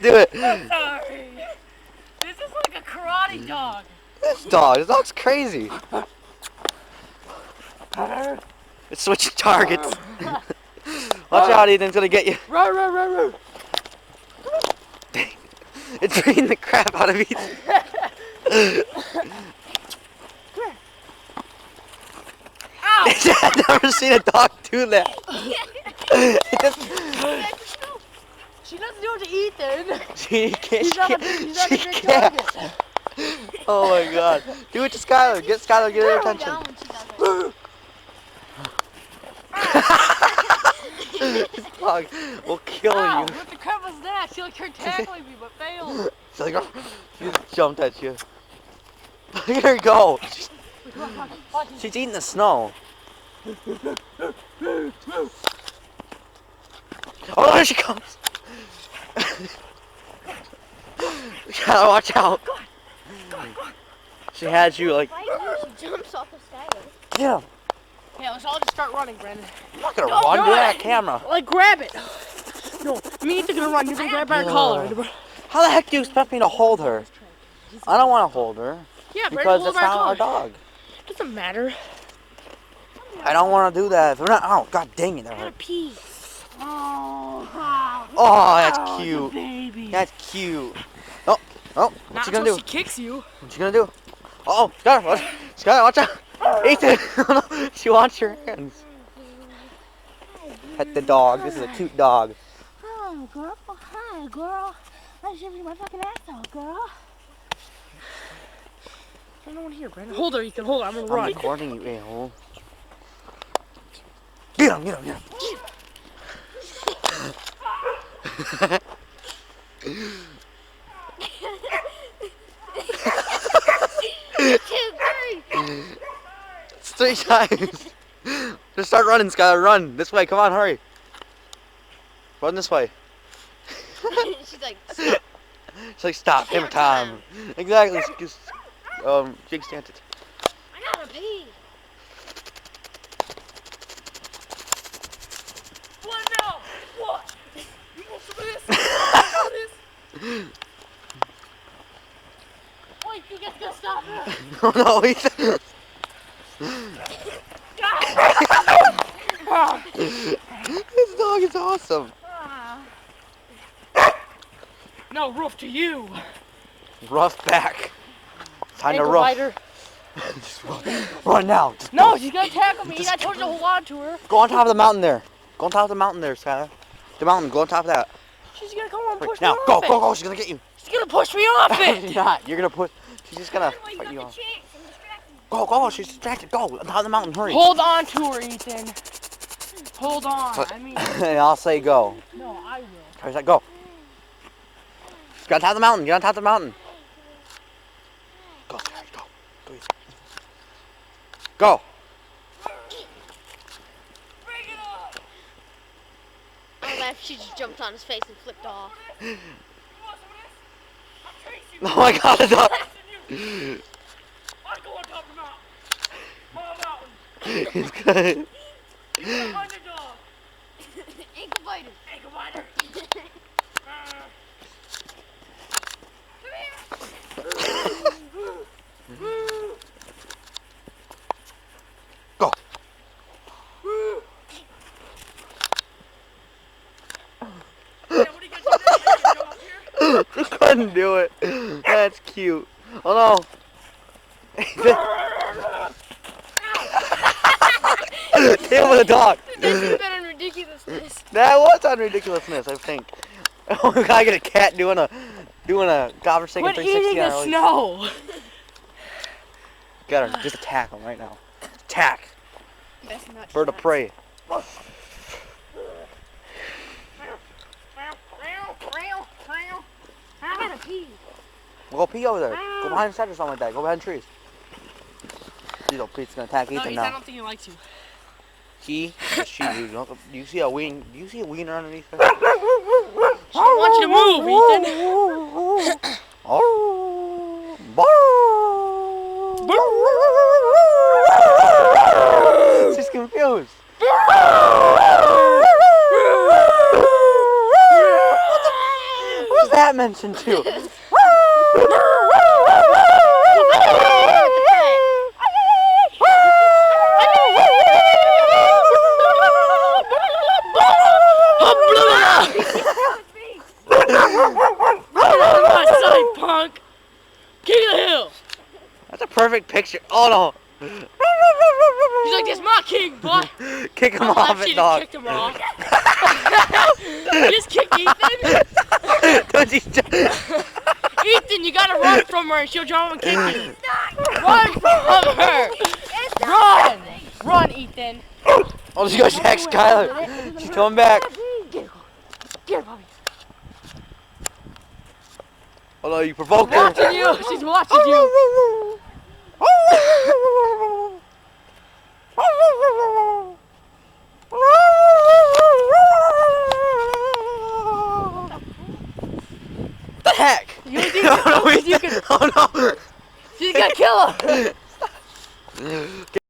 Do it. I'm sorry. This is like a karate dog. This dog's crazy. It's switching targets. Watch out, Ethan's gonna get you. Run. Dang. It's beating the crap out of Ethan. I've never seen a dog do that. It just, She doesn't do it to Ethan. she can't. He's not a She big can't. target. Oh my god. Do it to Skylar. Get Skylar, get her attention. Down when she does it. This dog will kill Ow, you. with the crap was that? She like tried tackling me but failed. She's like, oh, she just jumped at you. Look at her go. She's eating the snow. Oh, there she comes. You gotta watch out. She has you like, She jumps off the sky. yeah. Yeah, let's all just start running, Brandon. I'm not gonna No, run no, to that camera. Like grab it. No, me and Ethan gonna run. You're gonna grab our collar. How the heck do you expect me to hold her? I don't want to hold her Yeah, Brandon, because hold it's our not our collar. dog. Doesn't matter. I don't want to do that. If we're not, oh god dang it! That I gotta hurt. pee. Oh, that's cute. Baby. That's cute. Oh, what's Not she gonna until do? she kicks you. What's she gonna do? Oh, Skylar, watch out! Ethan, she wants your hands. Pet the dog. This is a cute dog. Hi, girl. Hi, girl. I should be my fucking asshole, girl. There's no one here, Brandon. Hold her, Ethan. Hold her. I'm gonna I'm run. recording you, a-hole. Get him. It's 3 times. Just start running, Skylar. Run. This way. Come on, hurry. Run this way. She's like, stop. She's like, stop. Hammer time. Exactly. Just, jig stand it. I gotta pee. What now? What? You want some of this? You want this? Wait, you guys gotta stop her. Oh no, Ethan. This dog is awesome. No, roof to you. Rough back. Time to Ankle rough. biter. Just run now. Just No, she's gonna tackle me. I told you to hold on to her. go on top of the mountain there. Go on top of the mountain there, Skylar. The mountain. Go on top of that. She's gonna come and push Now, me go, off go, it. go. She's gonna get you. She's gonna push me off She's it. not. You're gonna push. She's just gonna fight you off. Go. She's distracted. Go on top of the mountain. Hurry. Hold on to her, Ethan. Hold on. I mean, And I'll say go. no, I will. How's that? Go. Get on top of the mountain. Get on top of the mountain. Go, Skylar. Go. Go. Ethan. Go. Bring it on. I laughed. She just jumped on his face and flipped off. You want some of this? I'm chasing you. Oh my god, the dog. You. I go on top of the mountain. Mountain. It's good. You gotta find the dog. Ankle biter. Ankle biter. Go. Yeah, what are you gonna do next? Come up here? Just couldn't do it. That's cute. Oh no. Deal with the dog. This is better than ridiculousness. That was on ridiculousness, I think. Oh, we gotta get a cat doing a godforsaken Quit 360 eating on the our legs. snow. Got her. Just attack him right now. Attack. That's not Bird of prey. I gotta pee. We'll go pee over there. Go behind the shed or something like that. Go behind trees. You know, Pete's gonna attack No, Ethan Ethan, I now. don't think he likes you. He? Yes, she do. Do you see a wing? Do you see a wiener underneath her? She don't want you to move, Ethan. Oh, she's confused. cat mentioned too. My side, punk! King of the hill! That's a perfect picture. Oh no. He's like, this my king, boy! Kick him I off should it, have dog. kicked him off. You just kicked Ethan? Don't you Ethan, you gotta run from her and she'll jump and kick you. Run from her! Run! Run, Ethan! Oh, she goes back, Skylar. She's coming back. Get her, puppy. Oh no, you provoked her. Watching you! She's watching you! What the heck? You think Oh no, you can- oh no. She's gonna kill her!